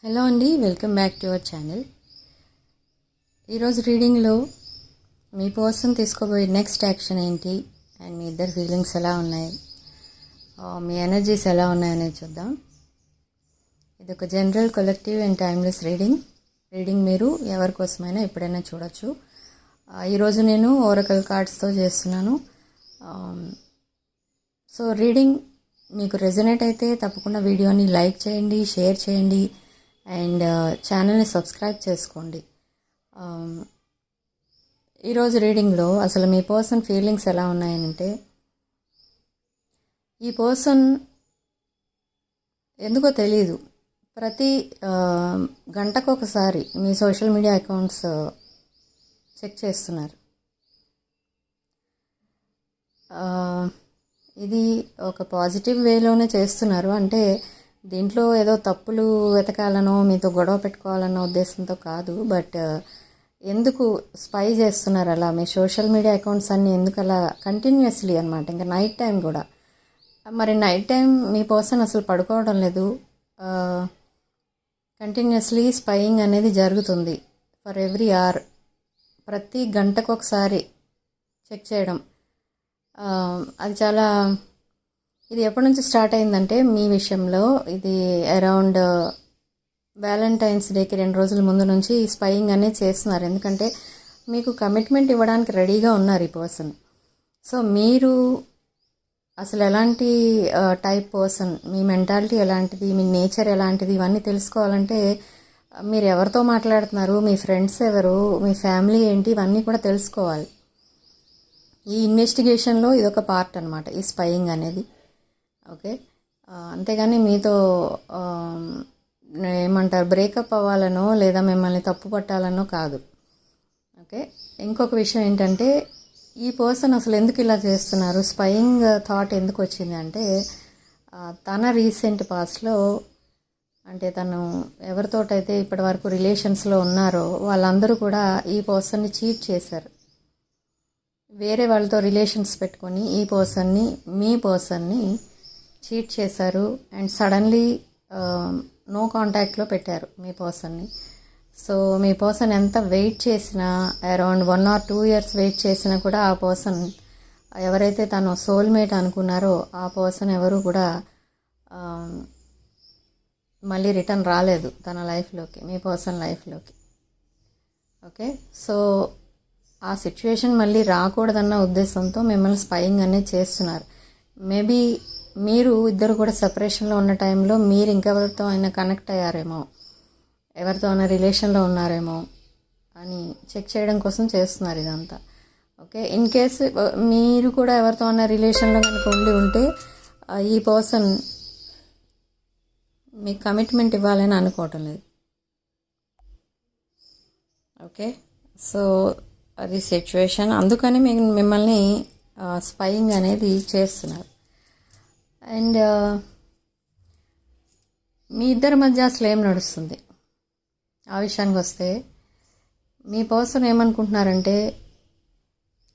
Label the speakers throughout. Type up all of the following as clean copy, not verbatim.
Speaker 1: Hello అండి, welcome back to our channel. ఈరోజు రీడింగ్లో మీ person తీసుకోబోయే next action ఏంటి అండ్ మీ ఇద్దరు ఫీలింగ్స్ ఎలా ఉన్నాయి, మీ ఎనర్జీస్ ఎలా ఉన్నాయనేది చూద్దాం. ఇది ఒక general, collective and timeless reading మీరు ఎవరి కోసమైనా ఎప్పుడైనా చూడొచ్చు. ఈరోజు నేను ఓరకల్ కార్డ్స్తో చేస్తున్నాను. సో రీడింగ్ మీకు రెజొనేట్ అయితే తప్పకుండా వీడియోని లైక్ చేయండి, షేర్ చేయండి అండ్ ఛానల్ని సబ్స్క్రైబ్ చేసుకోండి. ఈరోజు రీడింగ్లో అసలు మీ పర్సన్ ఫీలింగ్స్ ఎలా ఉన్నాయంటే, ఈ పర్సన్ ఎందుకో తెలీదు ప్రతి గంటకు ఒకసారి మీ సోషల్ మీడియా అకౌంట్స్ చెక్ చేస్తున్నారు. ఇది ఒక పాజిటివ్ వేలోనే చేస్తున్నారు. అంటే దీంట్లో ఏదో తప్పులు వెతకాలనో మీతో గొడవ పెట్టుకోవాలన్నో ఉద్దేశంతో కాదు. బట్ ఎందుకు స్పై చేస్తున్నారు అలా మీ సోషల్ మీడియా అకౌంట్స్ అన్నీ ఎందుకు అలా కంటిన్యూస్లీ అనమాట, ఇంకా నైట్ టైం కూడా. మరి నైట్ టైం మీ పర్సన్ అసలు పడుకోవడం లేదు, కంటిన్యూస్లీ స్పైయింగ్ అనేది జరుగుతుంది. ఫర్ ఎవ్రీ అవర్, ప్రతి గంటకు ఒకసారి చెక్ చేయడం. అది చాలా, ఇది ఎప్పటి నుంచి స్టార్ట్ అయిందంటే మీ విషయంలో ఇది అరౌండ్ వ్యాలంటైన్స్ డేకి 2 రోజుల ముందు నుంచి ఈ స్పైయింగ్ అనేది చేస్తున్నారు. ఎందుకంటే మీకు కమిట్మెంట్ ఇవ్వడానికి రెడీగా ఉన్నారు ఈ పర్సన్. సో మీరు అసలు ఎలాంటి టైప్ పర్సన్, మీ మెంటాలిటీ ఎలాంటిది, మీ నేచర్ ఎలాంటిది, ఇవన్నీ తెలుసుకోవాలంటే మీరు ఎవరితో మాట్లాడుతున్నారు, మీ ఫ్రెండ్స్ ఎవరు, మీ ఫ్యామిలీ ఏంటి, ఇవన్నీ కూడా తెలుసుకోవాలి. ఈ ఇన్వెస్టిగేషన్లో ఇదొక పార్ట్ అనమాట, ఈ స్పైయింగ్ అనేది. ఓకే, అంతేగాని మీతో ఏమంటారు బ్రేకప్ అవ్వాలనో లేదా మిమ్మల్ని తప్పు పట్టాలనో కాదు. ఓకే, ఇంకొక విషయం ఏంటంటే ఈ పర్సన్ అసలు ఎందుకు ఇలా చేస్తున్నారు, స్పైయింగ్ థాట్ ఎందుకు వచ్చింది అంటే, తన రీసెంట్ పాస్ట్లో, అంటే తను ఎవరితోటైతే ఇప్పటి వరకు రిలేషన్స్లో ఉన్నారో వాళ్ళందరూ కూడా ఈ పర్సన్ని చీట్ చేశారు. వేరే వాళ్ళతో రిలేషన్స్ పెట్టుకొని ఈ పర్సన్ని, మీ పర్సన్ని చీట్ చేశారు. అండ్ సడన్లీ నో కాంటాక్ట్లో పెట్టారు మీ పర్సన్ని. సో మీ పర్సన్ ఎంత వెయిట్ చేసినా, అరౌండ్ 1 or 2 years వెయిట్ చేసినా కూడా ఆ పర్సన్, ఎవరైతే తను సోల్మేట్ అనుకున్నారో ఆ పర్సన్ ఎవరు కూడా మళ్ళీ రిటర్న్ రాలేదు తన లైఫ్లోకి, మీ పర్సన్ లైఫ్లోకి. ఓకే, సో ఆ సిచ్యువేషన్ మళ్ళీ రాకూడదన్న ఉద్దేశంతో మిమ్మల్ని స్పైయింగ్ అనేది చేస్తున్నారు. మేబీ మీరు ఇద్దరు కూడా సెపరేషన్లో ఉన్న టైంలో మీరు ఇంకెవరితో అయినా కనెక్ట్ అయ్యారేమో, ఎవరితో అయినా రిలేషన్లో ఉన్నారేమో అని చెక్ చేయడం కోసం చేస్తున్నారు ఇదంతా. ఓకే, ఇన్ కేస్ మీరు కూడా ఎవరితో అయినా రిలేషన్లో కనుక ఉంటే ఈ పర్సన్ మీకు కమిట్మెంట్ ఇవ్వాలని అనుకోవటం లేదు. ఓకే, సో అది సిచ్యువేషన్, అందుకని మిమ్మల్ని స్పైయింగ్ అనేది చేస్తున్నారు. అండ్ మీ ఇద్దరి మధ్య అసలు ఏం నడుస్తుంది ఆ విషయానికి వస్తే, మీ పర్సన్ ఏమనుకుంటున్నారంటే,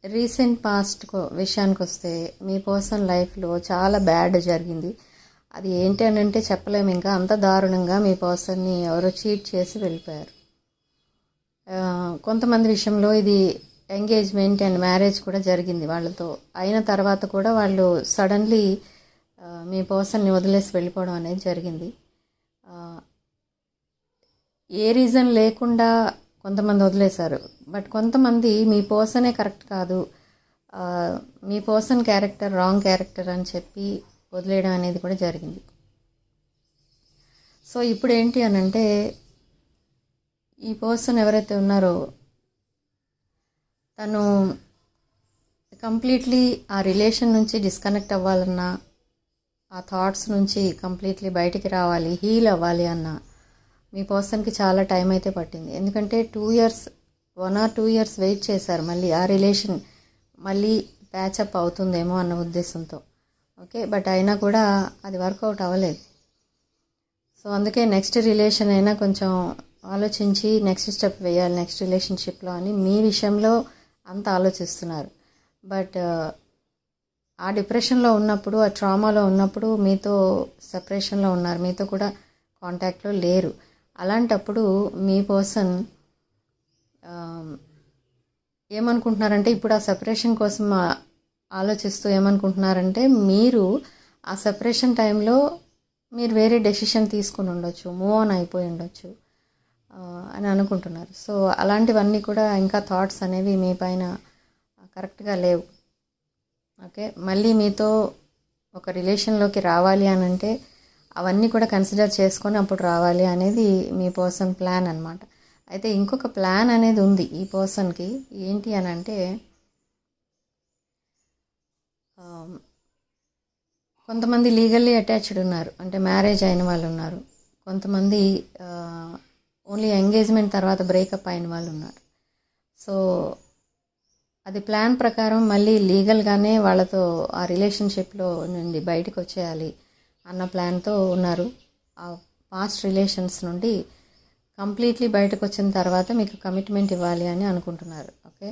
Speaker 1: రీసెంట్ పాస్ట్ విషయానికి వస్తే మీ పర్సన్ లైఫ్లో చాలా బ్యాడ్ జరిగింది. అది ఏంటి అని అంటే చెప్పలేము, ఇంకా అంత దారుణంగా మీ పర్సన్ని ఎవరో చీట్ చేసి వెళ్ళిపోయారు. కొంతమంది విషయంలో ఇది ఎంగేజ్మెంట్ అండ్ మ్యారేజ్ కూడా జరిగింది వాళ్ళతో. అయిన తర్వాత కూడా వాళ్ళు సడన్లీ మీ పర్సన్ని వదిలేసి వెళ్ళిపోవడం అనేది జరిగింది. ఏ రీజన్ లేకుండా కొంతమంది వదిలేశారు. బట్ కొంతమంది మీ పర్సనే కరెక్ట్ కాదు, మీ పర్సన్ క్యారెక్టర్ రాంగ్ క్యారెక్టర్ అని చెప్పి వదిలేయడం అనేది కూడా జరిగింది. సో ఇప్పుడు ఏంటి అని అంటే, ఈ పర్సన్ ఎవరైతే ఉన్నారో తను కంప్లీట్లీ ఆ రిలేషన్ నుంచి డిస్కనెక్ట్ అవ్వాలన్నా, ఆ థాట్స్ నుంచి కంప్లీట్లీ బయటికి రావాలి, హీల్ అవ్వాలి అన్న మీ పర్సన్కి చాలా టైం అయితే పట్టింది. ఎందుకంటే 1 or 2 years వెయిట్ చేశారు మళ్ళీ ఆ రిలేషన్ మళ్ళీ ప్యాచప్ అవుతుందేమో అన్న ఉద్దేశంతో. ఓకే, బట్ అయినా కూడా అది వర్కౌట్ అవ్వలేదు. సో అందుకే నెక్స్ట్ రిలేషన్ అయినా కొంచెం ఆలోచించి నెక్స్ట్ స్టెప్ వేయాలి నెక్స్ట్ రిలేషన్షిప్లో అని మీ విషయంలో అంత ఆలోచిస్తున్నారు. బట్ ఆ డిప్రెషన్లో ఉన్నప్పుడు, ఆ ట్రామాలో ఉన్నప్పుడు మీతో సెపరేషన్లో ఉన్నారు, మీతో కూడా కాంటాక్ట్లో లేరు. అలాంటప్పుడు మీ పర్సన్ ఏమనుకుంటున్నారంటే, ఇప్పుడు ఆ సెపరేషన్ కోసం ఆలోచిస్తూ ఏమనుకుంటున్నారంటే, మీరు ఆ సెపరేషన్ టైంలో మీరు వేరే డెసిషన్ తీసుకుని ఉండొచ్చు, మూవ్ ఆన్ అయిపోయి ఉండొచ్చు అని అనుకుంటున్నారు. సో అలాంటివన్నీ కూడా ఇంకా థాట్స్ అనేవి మీ పైన కరెక్ట్గా లేవు. ఓకే, మళ్ళీ మీతో ఒక రిలేషన్లోకి రావాలి అని అంటే అవన్నీ కూడా కన్సిడర్ చేసుకొని అప్పుడు రావాలి అనేది మీ పర్సన్ ప్లాన్ అనమాట. అయితే ఇంకొక ప్లాన్ అనేది ఉంది ఈ పర్సన్కి. ఏంటి అని అంటే, కొంతమంది లీగల్లీ అటాచ్డ్ ఉన్నారు, అంటే మ్యారేజ్ అయిన వాళ్ళు ఉన్నారు. కొంతమంది ఓన్లీ ఎంగేజ్మెంట్ తర్వాత బ్రేకప్ అయిన వాళ్ళు ఉన్నారు. సో అది ప్లాన్ ప్రకారం మళ్ళీ లీగల్గానే వాళ్ళతో ఆ రిలేషన్షిప్లో నుండి బయటకు వచ్చేయాలి అన్న ప్లాన్తో ఉన్నారు. ఆ పాస్ట్ రిలేషన్స్ నుండి కంప్లీట్లీ బయటకు వచ్చిన తర్వాత మీకు కమిట్మెంట్ ఇవ్వాలి అని అనుకుంటున్నారు. ఓకే,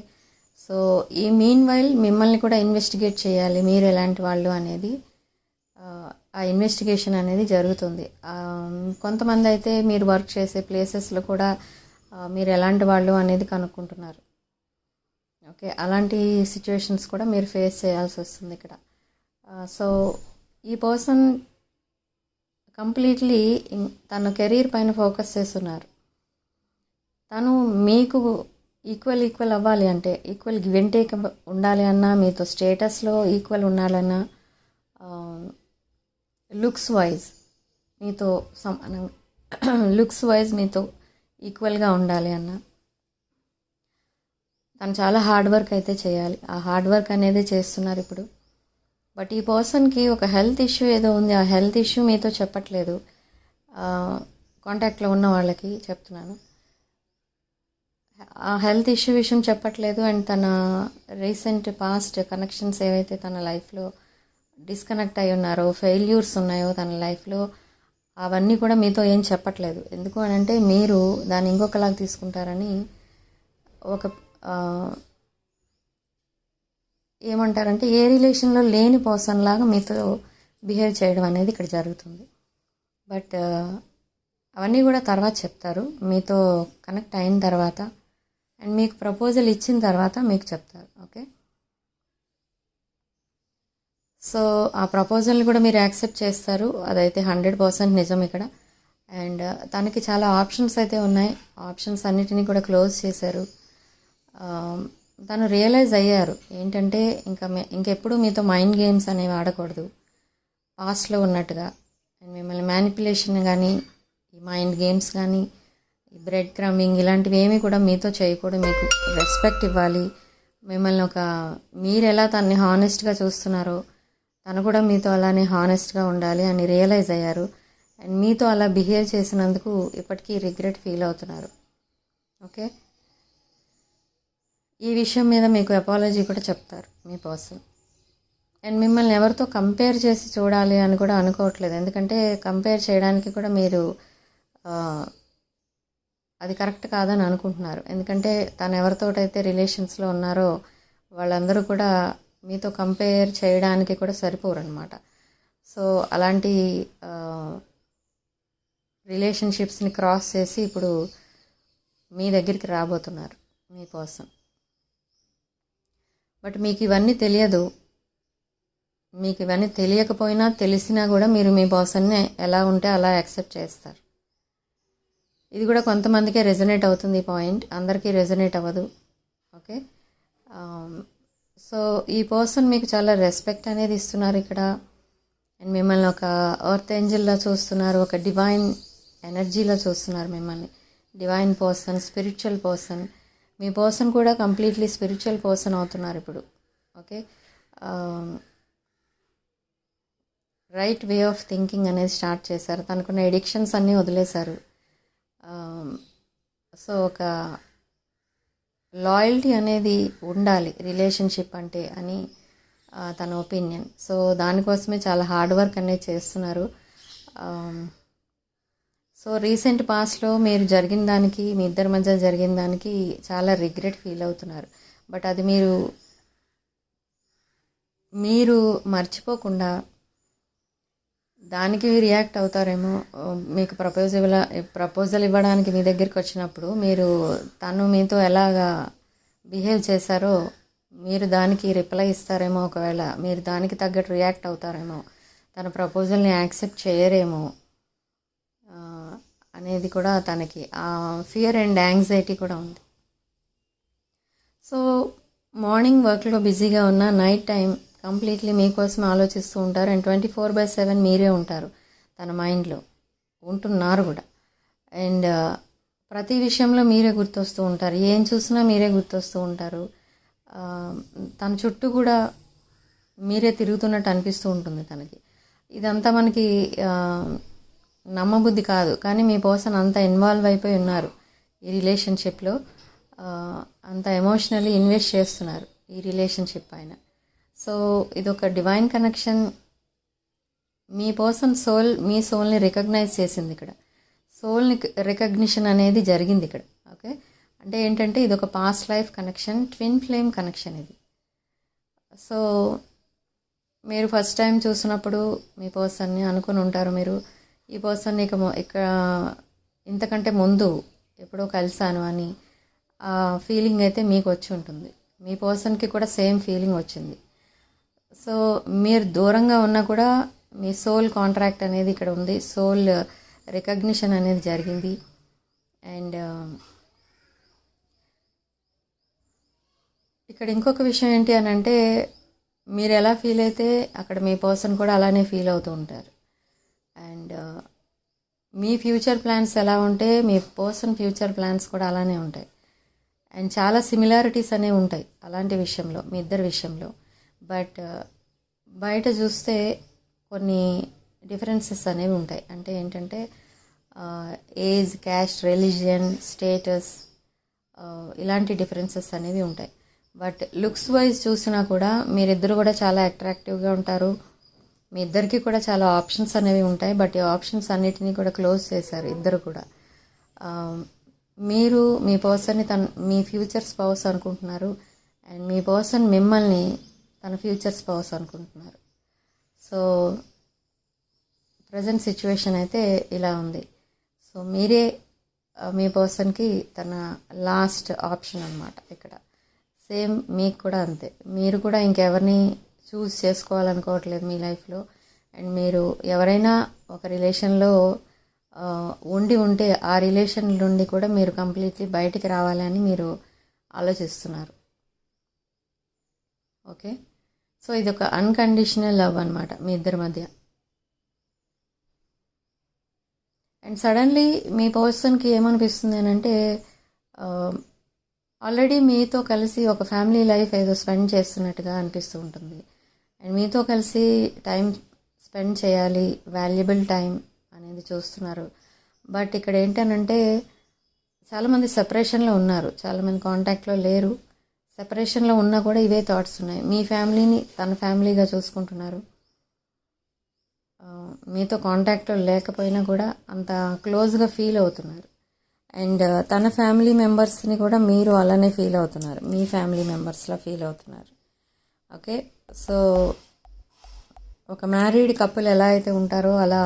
Speaker 1: సో ఈ మీన్ వైల్ మిమ్మల్ని కూడా ఇన్వెస్టిగేట్ చేయాలి, మీరు ఎలాంటి వాళ్ళు అనేది. ఆ ఇన్వెస్టిగేషన్ అనేది జరుగుతుంది. కొంతమంది అయితే మీరు వర్క్ చేసే ప్లేసెస్లో కూడా మీరు ఎలాంటి వాళ్ళు అనేది కనుక్కుంటున్నారు. ఓకే, అలాంటి సిచ్యువేషన్స్ కూడా మీరు ఫేస్ చేయాల్సి వస్తుంది ఇక్కడ. సో ఈ పర్సన్ కంప్లీట్లీ తన కెరీర్ పైన ఫోకస్ చేస్తున్నారు. తను మీకు ఈక్వల్ అవ్వాలి అంటే, ఈక్వల్ గివ్ అండ్ టేక్ ఉండాలి అన్నా, మీతో స్టేటస్లో ఈక్వల్ ఉండాలన్నా, లుక్స్ వైజ్ మీతో సమానంగా లుక్స్ వైజ్ మీతో ఈక్వల్గా ఉండాలి అన్న, తను చాలా హార్డ్ వర్క్ అయితే చేయాలి. ఆ హార్డ్ వర్క్ అనేది చేస్తున్నారు ఇప్పుడు. బట్ ఈ పర్సన్కి ఒక హెల్త్ ఇష్యూ ఏదో ఉంది. ఆ హెల్త్ ఇష్యూ మీతో చెప్పట్లేదు. కాంటాక్ట్లో ఉన్న వాళ్ళకి చెప్తున్నాను, ఆ హెల్త్ ఇష్యూ విషయం చెప్పట్లేదు. అండ్ తన రీసెంట్ పాస్ట్ కనెక్షన్స్ ఏవైతే తన లైఫ్లో డిస్కనెక్ట్ అయి ఉన్నారో, ఫెయిల్యూర్స్ ఉన్నాయో తన లైఫ్లో, అవన్నీ కూడా మీతో ఏం చెప్పట్లేదు. ఎందుకు అని అంటే, మీరు దాన్ని ఇంకొకలాగా తీసుకుంటారని, ఒక ఏమంటారంటే ఏ రిలేషన్లో లేని పర్సన్ లాగా మీతో బిహేవ్ చేయడం అనేది ఇక్కడ జరుగుతుంది. బట్ అవన్నీ కూడా తర్వాత చెప్తారు, మీతో కనెక్ట్ అయిన తర్వాత అండ్ మీకు ప్రపోజల్ ఇచ్చిన తర్వాత మీకు చెప్తారు. ఓకే, సో ఆ ప్రపోజల్ని కూడా మీరు యాక్సెప్ట్ చేస్తారు, అదైతే 100% నిజం ఇక్కడ. అండ్ తనకి చాలా ఆప్షన్స్ అయితే ఉన్నాయి, ఆప్షన్స్ అన్నిటినీ కూడా క్లోజ్ చేశారు. తను రియలైజ్ అయ్యారు ఏంటంటే, ఇంకెప్పుడు మీతో మైండ్ గేమ్స్ అనేవి ఆడకూడదు పాస్ట్లో ఉన్నట్టుగా. అండ్ మిమ్మల్ని మ్యానిపులేషన్ కానీ, ఈ మైండ్ గేమ్స్ కానీ, ఈ బ్రెడ్ క్రమ్మింగ్ ఇలాంటివి ఏమీ కూడా మీతో చేయకూడదు. మీకు రెస్పెక్ట్ ఇవ్వాలి. మిమ్మల్ని మీరు ఎలా తనని హానెస్ట్గా చూస్తున్నారో తను కూడా మీతో అలానే హానెస్ట్గా ఉండాలి అని రియలైజ్ అయ్యారు. అండ్ మీతో అలా బిహేవ్ చేసినందుకు ఇప్పటికీ రిగ్రెట్ ఫీల్ అవుతున్నారు. ఓకే, ఈ విషయం మీద మీకు అపాలజీ కూడా చెప్తారు మీ పర్సన్. అండ్ మిమ్మల్ని ఎవరితో కంపేర్ చేసి చూడాలి అని కూడా అనుకోవట్లేదు, ఎందుకంటే కంపేర్ చేయడానికి కూడా మీరు అది కరెక్ట్ కాదని అనుకుంటున్నారు. ఎందుకంటే తను ఎవరితోటైతే రిలేషన్స్లో ఉన్నారో వాళ్ళందరూ కూడా మీతో కంపేర్ చేయడానికి కూడా సరిపోరు అనమాట. సో అలాంటి రిలేషన్షిప్స్ని క్రాస్ చేసి ఇప్పుడు మీ దగ్గరికి రాబోతున్నారు మీ పర్సన్. బట్ మీకు ఇవన్నీ తెలియదు. మీకు ఇవన్నీ తెలియకపోయినా తెలిసినా కూడా మీరు మీ పర్సన్ని ఎలా ఉంటే అలా యాక్సెప్ట్ చేస్తారు. ఇది కూడా కొంతమందికే రెజనేట్ అవుతుంది ఈ పాయింట్, అందరికీ రెజనేట్ అవ్వదు. ఓకే, సో ఈ పర్సన్ మీకు చాలా రెస్పెక్ట్ అనేది ఇస్తున్నారు ఇక్కడ. అండ్ మిమ్మల్ని ఒక ఎర్త్ ఏంజెల్లా చూస్తున్నారు, ఒక డివైన్ ఎనర్జీలో చూస్తున్నారు మిమ్మల్ని. Divine person, spiritual person. మీ పర్సన్ కూడా కంప్లీట్లీ స్పిరిచువల్ పర్సన్ అవుతున్నారు ఇప్పుడు. Okay, right way of thinking అనేది స్టార్ట్ చేశారు. తనకున్న ఎడిక్షన్స్ అన్నీ వదిలేశారు. సో ఒక లాయల్టీ అనేది ఉండాలి రిలేషన్షిప్ అంటే అని తన ఒపీనియన్. సో దానికోసమే చాలా హార్డ్ వర్క్ అనేది చేస్తున్నారు. సో రీసెంట్ పాస్ట్లో మీరు జరిగిన దానికి, మీ ఇద్దరి మధ్య జరిగిన దానికి చాలా రిగ్రెట్ ఫీల్ అవుతున్నారు. బట్ అది మీరు మర్చిపోకుండా దానికి రియాక్ట్ అవుతారేమో. మీకు ప్రపోజల్ ఇవ్వడానికి మీ దగ్గరికి వచ్చినప్పుడు మీరు తను మీతో ఎలాగా బిహేవ్ చేశారో మీరు దానికి రిప్లై ఇస్తారేమో. ఒకవేళ మీరు దానికి తగ్గట్టు రియాక్ట్ అవుతారేమో, తన ప్రపోజల్ని యాక్సెప్ట్ చేయరేమో అనేది కూడా తనకి ఆ ఫియర్ అండ్ యాంగ్జైటీ కూడా ఉంది. సో మార్నింగ్ వర్క్లో బిజీగా ఉన్న నైట్ టైం కంప్లీట్లీ మీకోసం ఆలోచిస్తూ ఉంటారు. అండ్ 24/7 మీరే ఉంటారు తన మైండ్లో, ఉంటున్నారు కూడా. అండ్ ప్రతి విషయంలో మీరే గుర్తొస్తూ ఉంటారు. ఏం చూసినా మీరే గుర్తొస్తూ ఉంటారు. తన చుట్టూ కూడా మీరే తిరుగుతున్నట్టు అనిపిస్తూ ఉంటుంది తనకి. ఇదంతా మనకి నమ్మబుద్ధి కాదు, కానీ మీ పర్సన్ అంత ఇన్వాల్వ్ అయిపోయి ఉన్నారు ఈ రిలేషన్షిప్లో. అంత ఎమోషనల్లీ ఇన్వెస్ట్ చేస్తున్నారు ఈ రిలేషన్షిప్ పైన. సో ఇదొక డివైన్ కనెక్షన్. మీ పర్సన్ సోల్ మీ సోల్ని రికగ్నైజ్ చేసింది ఇక్కడ. సోల్ని రికగ్నిషన్ అనేది జరిగింది ఇక్కడ. ఓకే, అంటే ఏంటంటే ఇది ఒక past life connection, twin flame connection ఇది. సో మీరు ఫస్ట్ టైం చూసినప్పుడు మీ పర్సన్ని అనుకుని ఉంటారు, మీరు ఈ పర్సన్ని ఇక్కడ ఇంతకంటే ముందు ఎప్పుడో కలిశాను అని ఆ ఫీలింగ్ అయితే మీకు వచ్చి ఉంటుంది. మీ పర్సన్కి కూడా సేమ్ ఫీలింగ్ వచ్చింది. సో మీరు దూరంగా ఉన్నా కూడా మీ సోల్ కాంట్రాక్ట్ అనేది ఇక్కడ ఉంది, సోల్ రికగ్నిషన్ అనేది జరిగింది. అండ్ ఇక్కడ ఇంకొక విషయం ఏంటి అని అంటే, మీరు ఎలా ఫీల్ అయితే అక్కడ మీ పర్సన్ కూడా అలానే ఫీల్ అవుతూ ఉంటారు. అండ్ మీ ఫ్యూచర్ ప్లాన్స్ ఎలా ఉంటే మీ పర్సన్ ఫ్యూచర్ ప్లాన్స్ కూడా అలానే ఉంటాయి. అండ్ చాలా సిమిలారిటీస్ అనేవి ఉంటాయి అలాంటి విషయంలో, మీ ఇద్దరి విషయంలో. బట్ బయట చూస్తే కొన్ని డిఫరెన్సెస్ అనేవి ఉంటాయి. అంటే ఏంటంటే ఏజ్, క్యాస్ట్, రిలీజియన్, స్టేటస్, ఇలాంటి డిఫరెన్సెస్ అనేవి ఉంటాయి. బట్ లుక్స్ వైజ్ చూసినా కూడా మీరిద్దరు కూడా చాలా అట్రాక్టివ్గా ఉంటారు. మీ ఇద్దరికి కూడా చాలా ఆప్షన్స్ అనేవి ఉంటాయి. బట్ ఈ ఆప్షన్స్ అన్నిటినీ కూడా క్లోజ్ చేశారు ఇద్దరు కూడా. మీరు మీ పర్సన్ని మీ ఫ్యూచర్ స్పౌస్ అనుకుంటున్నారు, అండ్ మీ పర్సన్ మిమ్మల్ని తన ఫ్యూచర్ స్పౌస్ అనుకుంటున్నారు. సో ప్రజెంట్ సిచ్యువేషన్ అయితే ఇలా ఉంది. సో మీరే మీ పర్సన్కి తన లాస్ట్ ఆప్షన్ అన్నమాట ఇక్కడ. సేమ్ మీకు కూడా అంతే. మీరు కూడా ఇంకెవరిని చూస్ చేసుకోవాలనుకోవట్లేదు మీ లైఫ్లో. అండ్ మీరు ఎవరైనా ఒక రిలేషన్లో ఉంటే ఆ రిలేషన్ నుండి కూడా మీరు కంప్లీట్లీ బయటికి రావాలని మీరు ఆలోచిస్తున్నారు. ఓకే, సో ఇది ఒక అన్కండిషనల్ లవ్ అనమాట మీ ఇద్దరి మధ్య. అండ్ సడన్లీ మీ పర్సన్కి ఏమనిపిస్తుంది అని అంటే, ఆల్రెడీ మీతో కలిసి ఒక ఫ్యామిలీ లైఫ్ ఏదో స్పెండ్ చేస్తున్నట్టుగా అనిపిస్తూ ఉంటుంది. అండ్ మీతో కలిసి టైం స్పెండ్ చేయాలి, వాల్యుబుల్ టైం అనేది చూస్తున్నారు. బట్ ఇక్కడ ఏంటనంటే చాలామంది సెపరేషన్లో ఉన్నారు, చాలామంది కాంటాక్ట్లో లేరు. సెపరేషన్లో ఉన్నా కూడా ఇవే థాట్స్ ఉన్నాయి. మీ ఫ్యామిలీని తన ఫ్యామిలీగా చూసుకుంటున్నారు. మీతో కాంటాక్ట్లో లేకపోయినా కూడా అంత క్లోజ్గా ఫీల్ అవుతున్నారు. అండ్ తన ఫ్యామిలీ మెంబర్స్ని కూడా మీరు అలానే ఫీల్ అవుతున్నారు, మీ ఫ్యామిలీ మెంబర్స్లా ఫీల్ అవుతున్నారు. ఓకే, సో ఒక మ్యారీడ్ కపుల్ ఎలా అయితే ఉంటారో అలా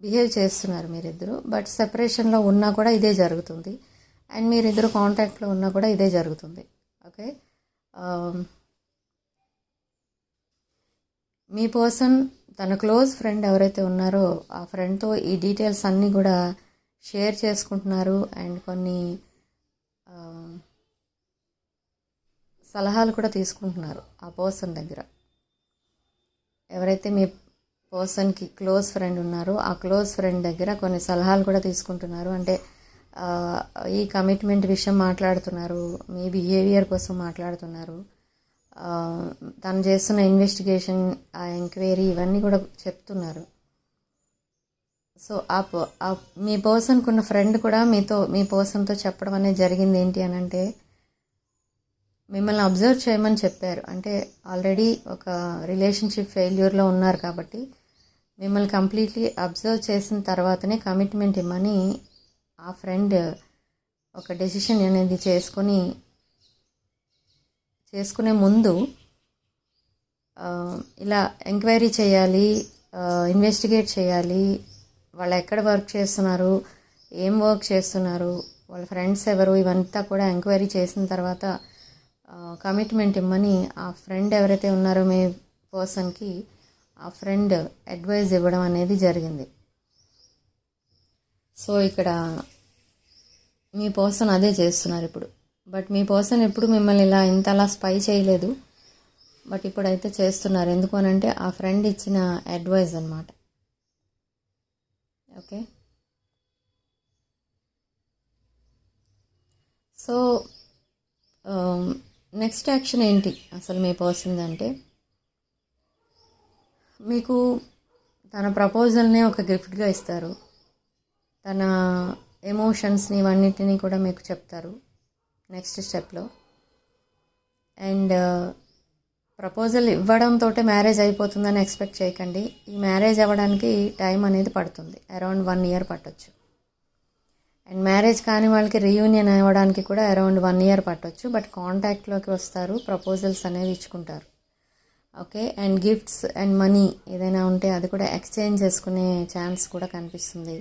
Speaker 1: బిహేవ్ చేస్తున్నారు మీరిద్దరు. బట్ సెపరేషన్లో ఉన్నా కూడా ఇదే జరుగుతుంది. అండ్ మీరిద్దరు కాంటాక్ట్లో ఉన్నా కూడా ఇదే జరుగుతుంది. ఓకే, మీ పర్సన్ తన క్లోజ్ ఫ్రెండ్ ఎవరైతే ఉన్నారో ఆ ఫ్రెండ్తో ఈ డీటెయిల్స్ అన్నీ కూడా షేర్ చేసుకుంటున్నారు. అండ్ కొన్ని సలహాలు కూడా తీసుకుంటున్నారు ఆ పర్సన్ దగ్గర. ఎవరైతే మీ పర్సన్కి క్లోజ్ ఫ్రెండ్ ఉన్నారో ఆ క్లోజ్ ఫ్రెండ్ దగ్గర కొన్ని సలహాలు కూడా తీసుకుంటున్నారు. అంటే ఈ కమిట్మెంట్ విషయం మాట్లాడుతున్నారు, మీ బిహేవియర్ కోసం మాట్లాడుతున్నారు, తను చేస్తున్న ఇన్వెస్టిగేషన్, ఆ ఎంక్వైరీ, ఇవన్నీ కూడా చెప్తున్నారు. సో మీ పర్సన్కి ఉన్న ఫ్రెండ్ కూడా మీ పర్సన్తో చెప్పడం అనేది జరిగింది ఏంటి అని అంటే, మిమ్మల్ని అబ్జర్వ్ చేయమని చెప్పారు. అంటే ఆల్రెడీ ఒక రిలేషన్షిప్ ఫెయిల్యూర్లో ఉన్నారు కాబట్టి మిమ్మల్ని కంప్లీట్లీ అబ్జర్వ్ చేసిన తర్వాతనే కమిట్మెంట్ ఇమ్మని ఆ ఫ్రెండ్ ఒక డెసిషన్ అనేది చేసుకునే ముందు ఇలా ఎంక్వైరీ చేయాలి, ఇన్వెస్టిగేట్ చేయాలి. వాళ్ళు ఎక్కడ వర్క్ చేస్తున్నారు, ఏం వర్క్ చేస్తున్నారు, వాళ్ళ ఫ్రెండ్స్ ఎవరు, ఇవంతా కూడా ఎంక్వైరీ చేసిన తర్వాత కమిట్మెంట్ ఇమ్మని ఆ ఫ్రెండ్ ఎవరైతే ఉన్నారో మీ పర్సన్కి ఆ ఫ్రెండ్ అడ్వైజ్ ఇవ్వడం అనేది జరిగింది. సో ఇక్కడ మీ పర్సన్ అదే చేస్తున్నారు ఇప్పుడు. బట్ మీ పర్సన్ ఎప్పుడు మిమ్మల్ని ఇంతలా స్పై చేయలేదు. బట్ ఇప్పుడైతే చేస్తున్నారు. ఎందుకు అనంటే ఆ ఫ్రెండ్ ఇచ్చిన అడ్వైజ్ అనమాట. ఓకే, సో నెక్స్ట్ యాక్షన్ ఏంటి అసలు మీ పర్సన్ అంటే, మీకు తన ప్రపోజల్నే ఒక గిఫ్ట్గా ఇస్తారు. తన ఎమోషన్స్ని ఇవన్నిటిని కూడా మీకు చెప్తారు నెక్స్ట్ స్టెప్లో. అండ్ ప్రపోజల్ ఇవ్వడంతో మ్యారేజ్ అయిపోతుందని ఎక్స్పెక్ట్ చేయకండి. ఈ మ్యారేజ్ అవ్వడానికి టైం అనేది పడుతుంది. అరౌండ్ 1 year పట్టొచ్చు. అండ్ మ్యారేజ్ కాని వాళ్ళకి రీయూనియన్ అవ్వడానికి కూడా అరౌండ్ 1 year పట్టొచ్చు. బట్ కాంటాక్ట్లోకి వస్తారు, ప్రపోజల్స్ అనేవి ఇచ్చుకుంటారు. Okay, and gifts and money ఏదైనా ఉంటే అది కూడా ఎక్స్చేంజ్ చేసుకునే ఛాన్స్ కూడా కనిపిస్తుంది.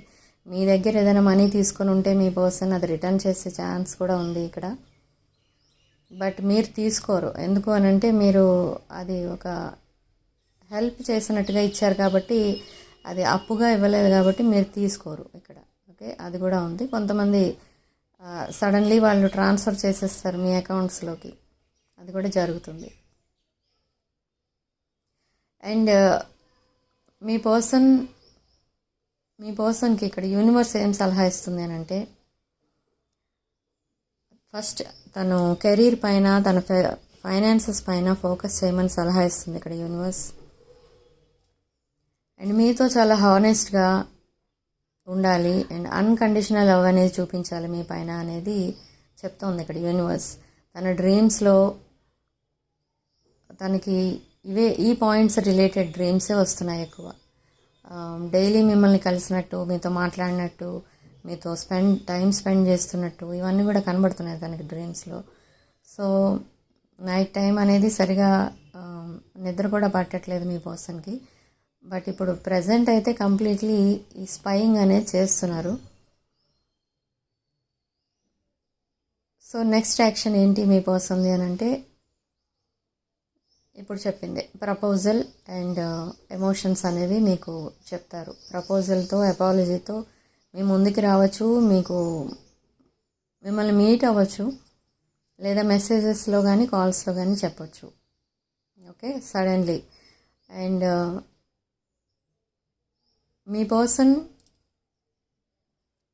Speaker 1: మీ దగ్గర ఏదైనా మనీ తీసుకొని ఉంటే మీ పర్సన్ అది రిటర్న్ చేసే ఛాన్స్ కూడా ఉంది ఇక్కడ. బట్ మీరు తీసుకోరు. ఎందుకు అనంటే మీరు అది ఒక హెల్ప్ చేసినట్టుగా ఇచ్చారు కాబట్టి, అది అప్పుగా ఇవ్వలేదు కాబట్టి మీరు తీసుకోరు ఇక్కడ. ఓకే, అది కూడా ఉంది. కొంతమంది సడన్లీ వాళ్ళు ట్రాన్స్ఫర్ చేసేస్తారు మీ అకౌంట్స్లోకి, అది కూడా జరుగుతుంది. అండ్ మీ పర్సన్కి ఇక్కడ యూనివర్స్ ఏం సలహా ఇస్తుంది అని అంటే, ఫస్ట్ తను కెరీర్ పైన, తన ఫైనాన్సెస్ పైన ఫోకస్ చేయమని సలహా ఇస్తుంది ఇక్కడ యూనివర్స్. అండ్ మీతో చాలా హానెస్ట్గా ఉండాలి అండ్ అన్కండిషనల్ లవ్ అనేది చూపించాలి మీ పైన అనేది చెప్తోంది ఇక్కడ యూనివర్స్. తన డ్రీమ్స్లో తనకి ఈ పాయింట్స్ రిలేటెడ్ డ్రీమ్సే వస్తున్నాయి ఎక్కువ. డైలీ మిమ్మల్ని కలిసినట్టు, మీతో మాట్లాడినట్టు, మీతో టైం స్పెండ్ చేస్తున్నట్టు ఇవన్నీ కూడా కనబడుతున్నాయి తనకి డ్రీమ్స్లో. సో నైట్ టైం అనేది సరిగా నిద్ర కూడా పట్టట్లేదు మీ పర్సన్కి. బట్ ఇప్పుడు ప్రజెంట్ అయితే కంప్లీట్లీ ఈ స్పైయింగ్ అనేది చేస్తున్నారు. సో నెక్స్ట్ యాక్షన్ ఏంటి మీ పర్సన్ది అని అంటే, ఇప్పుడు చెప్పింది ప్రపోజల్ అండ్ ఎమోషన్స్ అనేవి మీకు చెప్తారు. ప్రపోజల్తో, అపాలజీతో మీ ముందుకు రావచ్చు, మిమ్మల్ని మీట్ అవ్వచ్చు, లేదా మెసేజెస్లో కానీ కాల్స్లో కానీ చెప్పొచ్చు. Okay, suddenly. And me person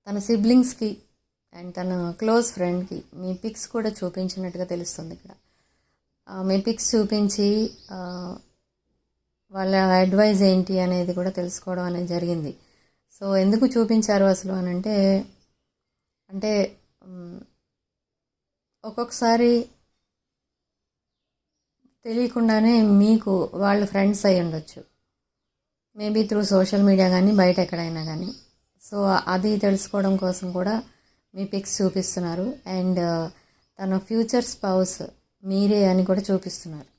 Speaker 1: తన సిబ్లింగ్స్కి అండ్ తన క్లోజ్ ఫ్రెండ్కి మీ పిక్స్ కూడా చూపించినట్టుగా తెలుస్తుంది ఇక్కడ. మీ పిక్స్ చూపించి వాళ్ళ అడ్వైజ్ ఏంటి అనేది కూడా తెలుసుకోవడం అనేది జరిగింది. సో ఎందుకు చూపించారు అసలు అని అంటే ఒక్కొక్కసారి తెలియకుండానే మీకు వాళ్ళు ఫ్రెండ్స్ అయి ఉండొచ్చు, మేబీ త్రూ సోషల్ మీడియా కానీ బయట ఎక్కడైనా కానీ. సో అది తెలుసుకోవడం కోసం కూడా మీ పిక్స్ చూపిస్తున్నారు. అండ్ తన ఫ్యూచర్ స్పౌస్ మీరే అని కూడా చూపిస్తున్నారు.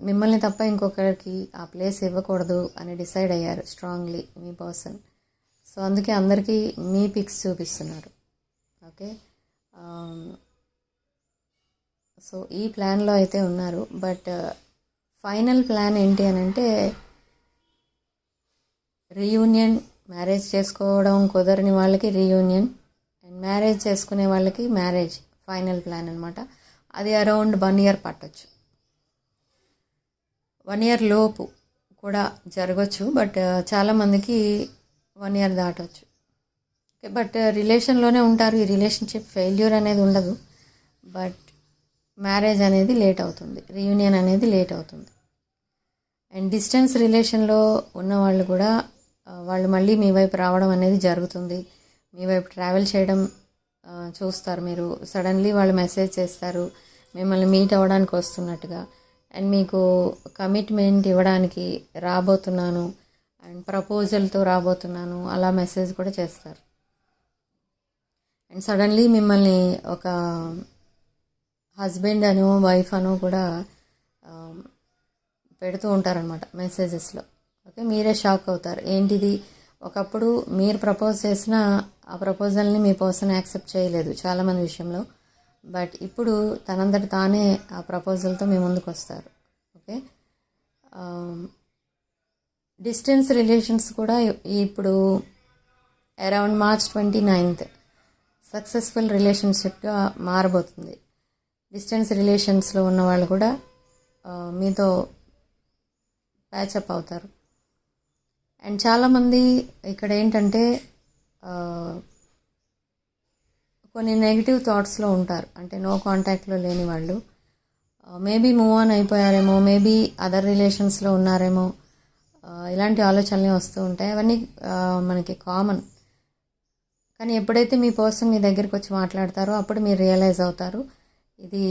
Speaker 1: మిమ్మల్ని తప్ప ఇంకొకరికి ఆ ప్లేస్ ఇవ్వకూడదు అని డిసైడ్ అయ్యారు స్ట్రాంగ్లీ మీ పర్సన్. సో అందుకే అందరికీ మీ పిక్స్ చూపిస్తున్నారు. ఓకే, సో ఈ ప్లాన్లో అయితే ఉన్నారు. బట్ ఫైనల్ ప్లాన్ ఏంటి అని అంటే, రీయూనియన్, మ్యారేజ్ చేసుకోవడం కుదరని వాళ్ళకి రీయూనియన్, అండ్ మ్యారేజ్ చేసుకునే వాళ్ళకి మ్యారేజ్ ఫైనల్ ప్లాన్ అనమాట. అది అరౌండ్ 1 year పట్టొచ్చు. 1 year లోపు కూడా జరగచ్చు. బట్ చాలామందికి 1 year దాటవచ్చు. బట్ రిలేషన్లోనే ఉంటారు. ఈ రిలేషన్షిప్ ఫెయిల్యూర్ అనేది ఉండదు. బట్ మ్యారేజ్ అనేది లేట్ అవుతుంది, రీయూనియన్ అనేది లేట్ అవుతుంది. అండ్ డిస్టెన్స్ రిలేషన్లో ఉన్న వాళ్ళు కూడా వాళ్ళు మళ్ళీ మీ వైపు రావడం అనేది జరుగుతుంది. మీ వైపు ట్రావెల్ చేయడం చూస్తారు మీరు. సడన్లీ వాళ్ళు మెసేజ్ చేస్తారు మిమ్మల్ని మీట్ అవ్వడానికి వస్తున్నట్టుగా. అండ్ మీకు కమిట్మెంట్ ఇవ్వడానికి రాబోతున్నాను అండ్ ప్రపోజల్తో రాబోతున్నాను అలా మెసేజ్ కూడా చేస్తారు. అండ్ సడన్లీ మిమ్మల్ని ఒక హస్బెండ్ అనో వైఫ్ అనో కూడా పెడుతూ ఉంటారనమాట మెసేజెస్లో. ఓకే, మీరే షాక్ అవుతారు. ఏంటిది, ఒకప్పుడు మీరు ప్రపోజ్ చేసిన ఆ ప్రపోజల్ని మీ పర్సన్ యాక్సెప్ట్ చేయలేదు చాలామంది విషయంలో, బట్ ఇప్పుడు తనంతట తానే ఆ ప్రపోజల్తో మీ ముందుకు వస్తారు. ఓకే, డిస్టెన్స్ రిలేషన్స్ కూడా ఇప్పుడు అరౌండ్ March 29th సక్సెస్ఫుల్ రిలేషన్షిప్గా మారబోతుంది. డిస్టెన్స్ రిలేషన్స్లో ఉన్న వాళ్ళు కూడా మీతో ప్యాచప్ అవుతారు. అండ్ చాలామంది ఇక్కడ ఏంటంటే కొన్ని నెగిటివ్ థాట్స్లో ఉంటారు, అంటే నో కాంటాక్ట్లో లేని వాళ్ళు. మేబీ మూవ్ ఆన్ అయిపోయారేమో, మేబీ అదర్ రిలేషన్స్లో ఉన్నారేమో, ఇలాంటి ఆలోచనలే వస్తూ ఉంటాయి. అవన్నీ మనకి కామన్. కానీ ఎప్పుడైతే మీ పర్సన్ మీ దగ్గరికి వచ్చి మాట్లాడతారో అప్పుడు మీరు రియలైజ్ అవుతారు ఇది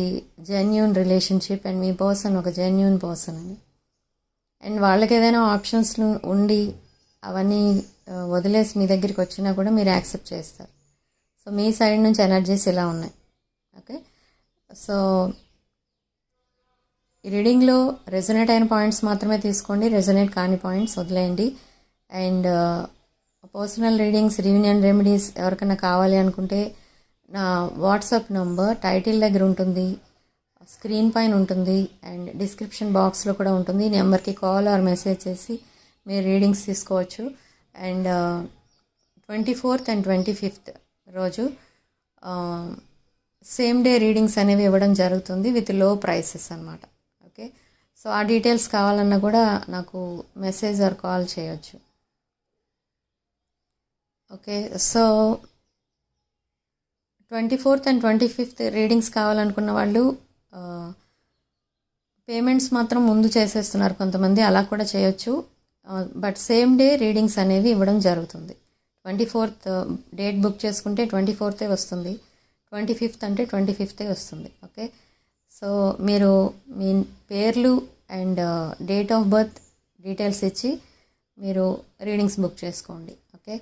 Speaker 1: genuine relationship and me person ఒక జెన్యూన్ పర్సన్ అని. అండ్ వాళ్ళకి ఏదైనా ఆప్షన్స్ ఉండి అవన్నీ వదిలేసి మీ దగ్గరికి వచ్చినా కూడా మీరు యాక్సెప్ట్ చేస్తారు. సో మీ సైడ్ నుంచి ఎనర్జీస్ ఇలా ఉన్నాయి. ఓకే, సో ఈ రీడింగ్లో రెజొనేట్ అయిన పాయింట్స్ మాత్రమే తీసుకోండి, రెజొనేట్ కాని పాయింట్స్ వదిలేయండి. And personal readings, reunion remedies ఎవరికైనా కావాలి అనుకుంటే నా వాట్సాప్ నంబర్ టైటిల్ దగ్గర ఉంటుంది, స్క్రీన్ పైన ఉంటుంది, అండ్ డిస్క్రిప్షన్ బాక్స్లో కూడా ఉంటుంది. ఈ నెంబర్కి కాల్ ఆర్ మెసేజ్ చేసి మీరు రీడింగ్స్ తీసుకోవచ్చు. అండ్ 24th and 25th రోజు సేమ్ డే రీడింగ్స్ అనేవి ఇవ్వడం జరుగుతుంది విత్ లో ప్రైసెస్ అన్నమాట. ఓకే, సో ఆ డీటెయిల్స్ కావాలన్నా కూడా నాకు మెసేజ్ ఆర్ కాల్ చేయొచ్చు. Okay, so 24th and 25th readings కావాలనుకున్న వాళ్ళు పేమెంట్స్ మాత్రం ముందు చేసేస్తున్నారు కొంతమంది, అలా కూడా చేయొచ్చు. బట్ సేమ్ డే రీడింగ్స్ అనేవి ఇవ్వడం జరుగుతుంది. 24th డేట్ బుక్ చేసుకుంటే 24th వస్తుంది, 25th అంటే 25th వస్తుంది. ఓకే, సో మీరు మీ పేర్లు and date of birth details ఇచ్చి మీరు రీడింగ్స్ బుక్ చేసుకోండి. ఓకే,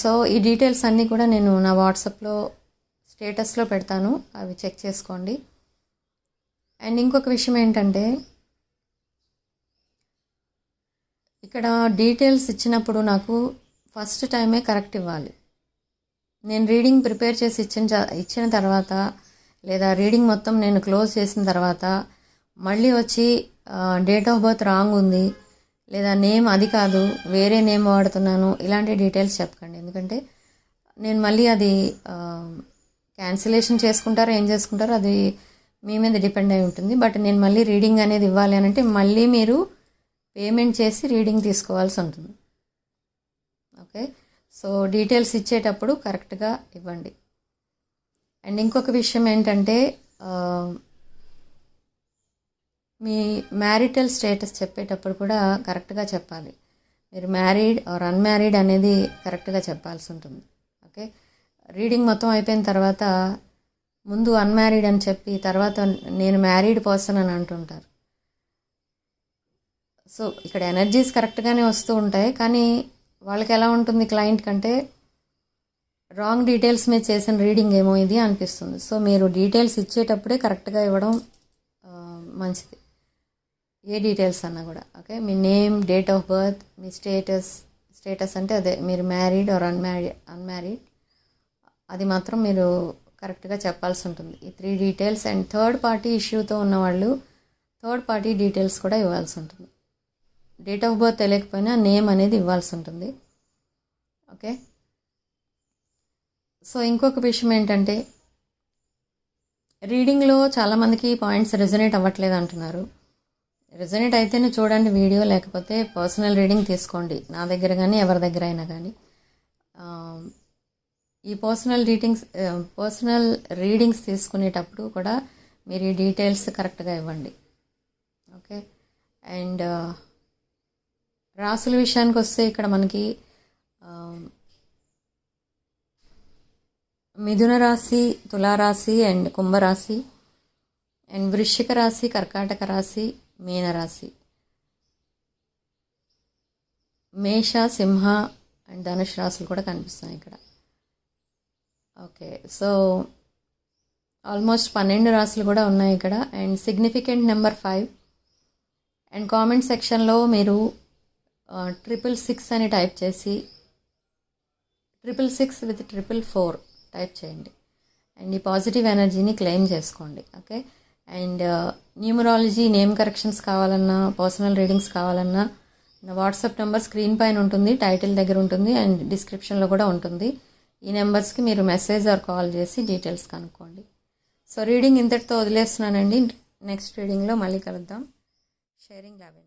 Speaker 1: సో ఈ డీటెయిల్స్ అన్నీ కూడా నేను నా వాట్సాప్లో స్టేటస్లో పెడతాను, అవి చెక్ చేసుకోండి. అండ్ ఇంకొక విషయం ఏంటంటే ఇక్కడ డీటెయిల్స్ ఇచ్చినప్పుడు నాకు ఫస్ట్ టైమే కరెక్ట్ ఇవ్వాలి. నేను రీడింగ్ ప్రిపేర్ చేసి ఇచ్చిన తర్వాత లేదా రీడింగ్ మొత్తం నేను క్లోజ్ చేసిన తర్వాత మళ్ళీ వచ్చి డేట్ ఆఫ్ బర్త్ రాంగ్ ఉంది లేదా నేమ్ అది కాదు వేరే నేమ్ వాడుతున్నాను ఇలాంటి డీటెయిల్స్ చెప్పకండి. ఎందుకంటే నేను మళ్ళీ అది క్యాన్సిలేషన్ చేసుకుంటారో ఏం చేసుకుంటారో అది మీ మీద డిపెండ్ అయి ఉంటుంది. బట్ నేను మళ్ళీ రీడింగ్ అనేది ఇవ్వాలి అని అంటే మళ్ళీ మీరు పేమెంట్ చేసి రీడింగ్ తీసుకోవాల్సి ఉంటుంది. ఓకే, సో డీటెయిల్స్ ఇచ్చేటప్పుడు కరెక్ట్గా ఇవ్వండి. అండ్ ఇంకొక విషయం ఏంటంటే మీ మ్యారిటల్ స్టేటస్ చెప్పేటప్పుడు కూడా కరెక్ట్గా చెప్పాలి. మీరు మ్యారీడ్ ఆర్ అన్మ్యారీడ్ అనేది కరెక్ట్గా చెప్పాల్సి ఉంటుంది. ఓకే, రీడింగ్ మొత్తం అయిపోయిన తర్వాత ముందు అన్మ్యారీడ్ అని చెప్పి తర్వాత నేను మ్యారీడ్ పర్సన్ అని అంటుంటారు. సో ఇక్కడ ఎనర్జీస్ కరెక్ట్గానే వస్తూ ఉంటాయి, కానీ వాళ్ళకి ఎలా ఉంటుంది క్లయింట్ కంటే రాంగ్ డీటెయిల్స్ మీద చేసిన రీడింగ్ ఏమో ఇది అనిపిస్తుంది. సో మీరు డీటెయిల్స్ ఇచ్చేటప్పుడే కరెక్ట్గా ఇవ్వడం మంచిది, ఏ డీటెయిల్స్ అన్నా కూడా. Okay, me name, date of birth, me status అంటే అదే మీరు మ్యారీడ్ ఆర్ అన్మ్యారీడ్ అది మాత్రం మీరు కరెక్ట్గా చెప్పాల్సి ఉంటుంది. ఈ 3 డీటెయిల్స్. అండ్ థర్డ్ పార్టీ ఇష్యూతో ఉన్నవాళ్ళు థర్డ్ పార్టీ డీటెయిల్స్ కూడా ఇవ్వాల్సి ఉంటుంది. డేట్ ఆఫ్ బర్త్ తెలియకపోయినా నేమ్ అనేది ఇవ్వాల్సి ఉంటుంది. ఓకే, సో ఇంకొక విషయం ఏంటంటే రీడింగ్లో చాలామందికి పాయింట్స్ రెజొనేట్ అవ్వట్లేదు అంటున్నారు. రెజొనేట్ అయితేనే చూడండి వీడియో, లేకపోతే పర్సనల్ రీడింగ్ తీసుకోండి, నా దగ్గర కానీ ఎవరి దగ్గర అయినా కానీ. ఈ పర్సనల్ రీడింగ్స్ తీసుకునేటప్పుడు కూడా మీరు ఈ డీటెయిల్స్ కరెక్ట్గా ఇవ్వండి. ఓకే, అండ్ రాసుల విషయానికి వస్తే ఇక్కడ మనకి మిథున రాశి, తులారాశి అండ్ కుంభరాశి అండ్ వృశ్చిక రాశి, కర్కాటక రాశి, మీనరాశి, మేష, సింహ అండ్ ధనుష్ రాశులు కూడా కనిపిస్తున్నాయి ఇక్కడ. ఓకే, సో ఆల్మోస్ట్ 12 రాశులు కూడా ఉన్నాయి ఇక్కడ. And significant number 5. And comment సెక్షన్లో మీరు 666 అని టైప్ చేసి 666 విత్ 444 టైప్ చేయండి అండ్ ఈ పాజిటివ్ ఎనర్జీని క్లెయిమ్ చేసుకోండి. Okay. And numerology name corrections కావాలన్నా, పర్సనల్ రీడింగ్స్ కావాలన్నా నా వాట్సాప్ నెంబర్ స్క్రీన్ పైన ఉంటుంది, టైటిల్ దగ్గర ఉంటుంది అండ్ డిస్క్రిప్షన్లో కూడా ఉంటుంది. ఈ నెంబర్స్కి మీరు మెసేజ్ ఆర్ కాల్ చేసి డీటెయిల్స్ కనుక్కోండి. సో రీడింగ్ ఇంతటితో వదిలేస్తున్నానండి. నెక్స్ట్ రీడింగ్లో మళ్ళీ కలుద్దాం. షేరింగ్ లావెన్.